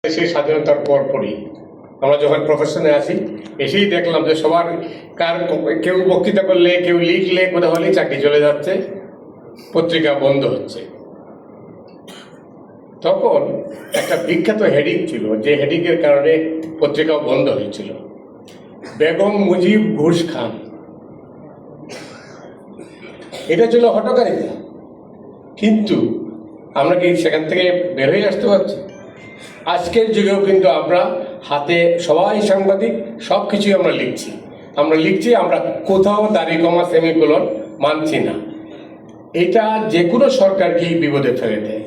দেশের স্বাধীনতার পরপরই আমরা যখন প্রফেশনে আসি এসেই দেখলাম যে সবার কার কেউ বক্তৃতা করলে কেউ লিখলে কোথাও হলেই চাকরি চলে যাচ্ছে, পত্রিকা বন্ধ হচ্ছে। তখন একটা বিখ্যাত হেডিং ছিল, যে হেডিংয়ের কারণে পত্রিকাও বন্ধ হয়েছিল, বেগম মুজিব ঘুষ খান। এটা ছিল হঠকারিতা, কিন্তু আমরা কি সেখান থেকে বের হয়ে আসতে পারছি? আজকের যুগেও কিন্তু আমরা হাতে সবাই সাংবাদিক, সব কিছুই আমরা লিখছি, আমরা কোথাও দাড়ি কমা সেমিকোলন মানছি না। এটা যে কোনো সরকারকেই বিপদে ফেলে দেয়।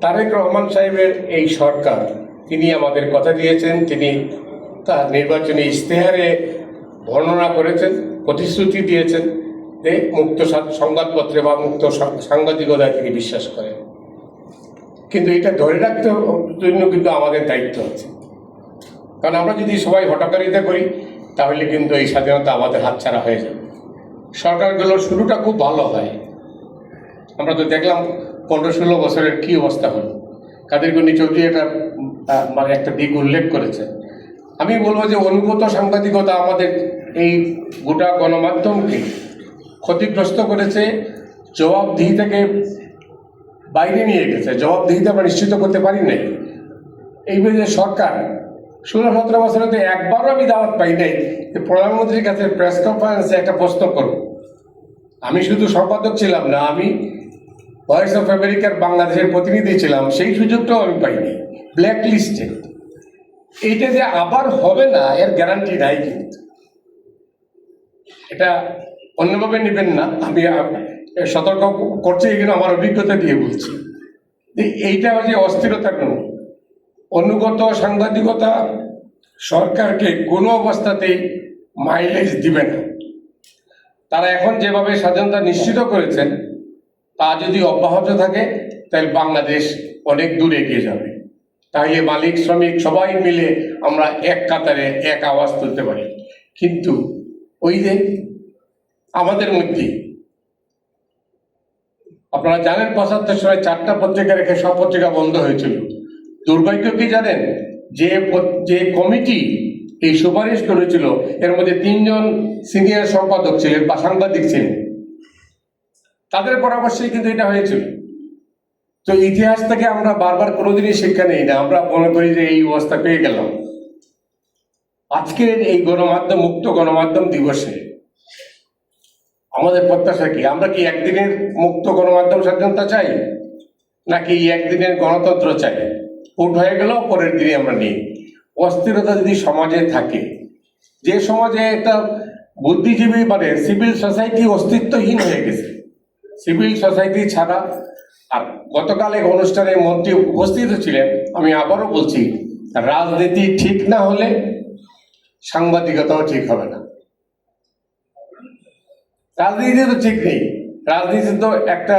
তারেক রহমান সাহেবের এই সরকার, তিনি আমাদের কথা দিয়েছেন, তিনি তার নির্বাচনী ইশতেহারে বর্ণনা করেছেন, প্রতিশ্রুতি দিয়েছেন যে মুক্ত সংবাদপত্রে বা মুক্ত সাংবাদিকতায় তিনি বিশ্বাস করেন। কিন্তু এটা ধরে রাখতে জন্য কিন্তু আমাদের দায়িত্ব আছে, কারণ আমরা যদি সবাই হঠকারিতা করি তাহলে কিন্তু এই স্বাধীনতা আমাদের হাতছাড়া হয়ে যাবে। সরকারগুলোর শুরুটা খুব ভালো হয়, আমরা তো দেখলাম 15-16 বছরের কি অবস্থা হলো। কাদের গনি চৌধুরী একটা দিক উল্লেখ করেছেন। আমি বলবো যে অনুগত সাংবাদিকতা আমাদের এই গোটা গণমাধ্যমকে ক্ষতিগ্রস্ত করেছে, জবাবদিহি থেকে বাইরে নিয়ে গেছে। জবাবদিহিতে আমরা নিশ্চিত করতে পারি নাই। এই যে সরকার 16-17 বছরে তো একবারও আমি দাওয়াত পাই নাই যে প্রধানমন্ত্রীর কাছে প্রেস কনফারেন্সে একটা প্রশ্ন করব। আমি শুধু সম্পাদক ছিলাম না, আমি ভয়েস অফ আমেরিকার বাংলাদেশের প্রতিনিধি ছিলাম, সেই সুযোগটাও আমি পাইনি, ব্ল্যাক লিস্টে। এইটা যে আবার হবে না এর গ্যারান্টি নাই, কিন্তু এটা অন্যভাবে নেবেন না। আমি সতর্ক করছি, এখানে আমার অভিজ্ঞতা দিয়ে বলছি যে এইটা যে অস্থিরতার জন্য অনুগত সাংবাদিকতা সরকারকে কোনো অবস্থাতেই মাইলেজ দিবে না। তারা এখন যেভাবে স্বাধীনতা নিশ্চিত করেছেন তা যদি অব্যাহত থাকে তাহলে বাংলাদেশ অনেক দূর এগিয়ে যাবে। তাহলে মালিক শ্রমিক সবাই মিলে আমরা এক কাতারে এক আওয়াজ তুলতে পারি। কিন্তু ওই যে আমাদের মধ্যে আপনারা জানেন 75 সালে 4টা পত্রিকা রেখে সব পত্রিকা বন্ধ হয়েছিল। দুর্ভাগ্য কি জানেন, যে কমিটি এই সুপারিশ করেছিল এর মধ্যে 3 জন সিনিয়র সম্পাদক ছিলেন বা সাংবাদিক ছিলেন, তাদের পরামর্শেই কিন্তু এটা হয়েছিল। তো ইতিহাস থেকে আমরা বারবার কোনোদিনই শিক্ষা নেই না, আমরা মনে করি যে এই অবস্থা পেয়ে গেলাম। আজকের এই গণমাধ্যম মুক্ত গণমাধ্যম দিবসে আমাদের প্রত্যাশা কি? আমরা কি একদিনের মুক্ত গণমাধ্যম স্বাধীনতা চাই, নাকি একদিনের গণতন্ত্র চাই? ভোট হয়ে গেল পরের দিনে আমরা নিই। অস্থিরতা যদি সমাজে থাকে, যে সমাজে একটা বুদ্ধিজীবী মানে সিভিল সোসাইটি অস্তিত্বহীন হয়ে গেছে, সিভিল সোসাইটি ছাড়া। আর গতকাল এক অনুষ্ঠানে মন্ত্রী উপস্থিত ছিলেন, আমি আবারও বলছি, রাজনীতি ঠিক না হলে সাংবাদিকতাও ঠিক হবে না। রাজনীতি তো ঠিক নেই, রাজনীতি তো একটা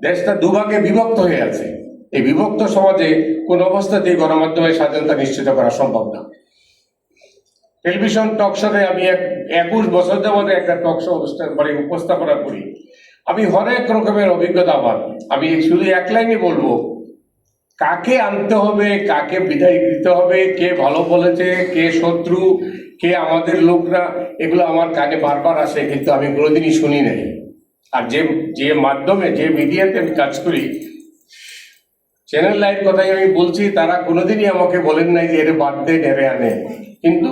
দেশটা দুভাগে বিভক্ত হয়ে আছে। এই বিভক্ত সমাজে কোন অবস্থাতেই গণমাধ্যমের স্বাধীনতা নিশ্চিত করা সম্ভব না। টেলিভিশন টকশোতে আমি 21 বছর যাবত একটা টকশো অনুষ্ঠান উপস্থাপনা করি। আমি হরেক রকমের অভিজ্ঞতা আমার। আমি শুধু এক লাইনে বলবো, কাকে আনতে হবে, কাকে বিদায় দিতে হবে, কে ভালো বলেছে, কে শত্রু, কে আমাদের লোকরা, এগুলো আমার কানে বারবার আসে, কিন্তু আমি কোনোদিনই শুনি নাই। আর যে মাধ্যমে যে মিডিয়াতে আমি কাজ করি, চ্যানেল লাইন কথাই আমি বলছি, তারা কোনোদিনই আমাকে বলেন নাই যে এর বাদ দেন, এরে আনে। কিন্তু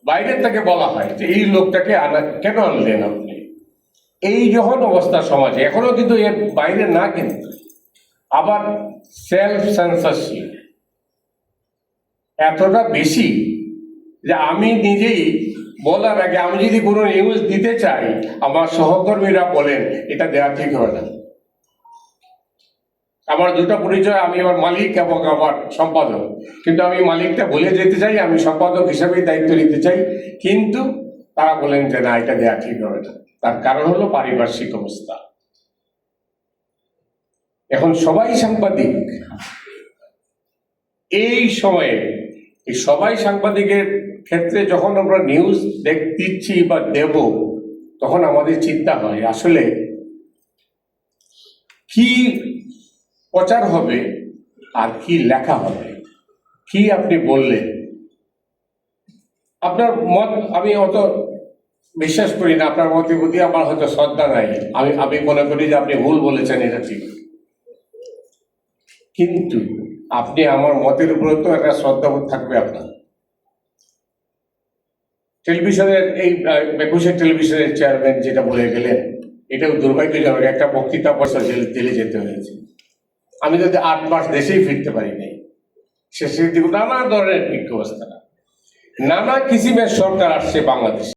বাইরের থেকে বলা হয় যে এই লোকটাকে কেন আনলেন আপনি। এই যখন অবস্থা সমাজে এখনো কিন্তু এর বাইরে না, কিন্তু আবার সেলফ সেন্সরশিপ এতটা বেশি যে আমি নিজেই বলার আগে আমি যদি কোনো নিউজ দিতে চাই, আমার সহকর্মীরা বলেন এটা দেওয়া ঠিক হবে না। আমার দুটো পরিচয়, আমি আমার মালিক এবং আমার সম্পাদক, কিন্তু আমি মালিকটা বলে যেতে চাই, আমি সম্পাদক হিসাবেই দায়িত্ব নিতে চাই, কিন্তু তারা বলেন যে না, এটা দেওয়া ঠিক হবে না। তার কারণ হলো পারিপার্শ্বিক অবস্থা। এখন সবাই সাংবাদিক, এই সময়ে এই সবাই সাংবাদিকের ক্ষেত্রে যখন আমরা নিউজ দিচ্ছি বা দেব, তখন আমাদের চিন্তা হয় আসলে কি প্রচার হবে আর কি লেখা হবে। কি আপনি বললেন, আপনার মত আমি অত বিশ্বাস করি না, আপনার মতের প্রতি আমার হয়তো শ্রদ্ধা নাই। আমি আমি মনে করি যে আপনি ভুল বলেছেন, এটা ঠিক। কিন্তু আপনি আমার মতের উপরে তো একটা শ্রদ্ধাবোধ থাকবে আপনার। টেলিভিশনের এই 21 টেলিভিশনের চেয়ারম্যান যেটা বলে গেলেন, এটাও দুর্ভাগ্যজনক। একটা বক্তৃতা পয়সা জেলে যেতে হয়েছে। আমি যদি 8 মাস দেশেই ফিরতে পারি নাই, শেষের দিকে নানা ধরনের বিক্ষোভ, নানা কিসিমের সরকার আসছে বাংলাদেশে।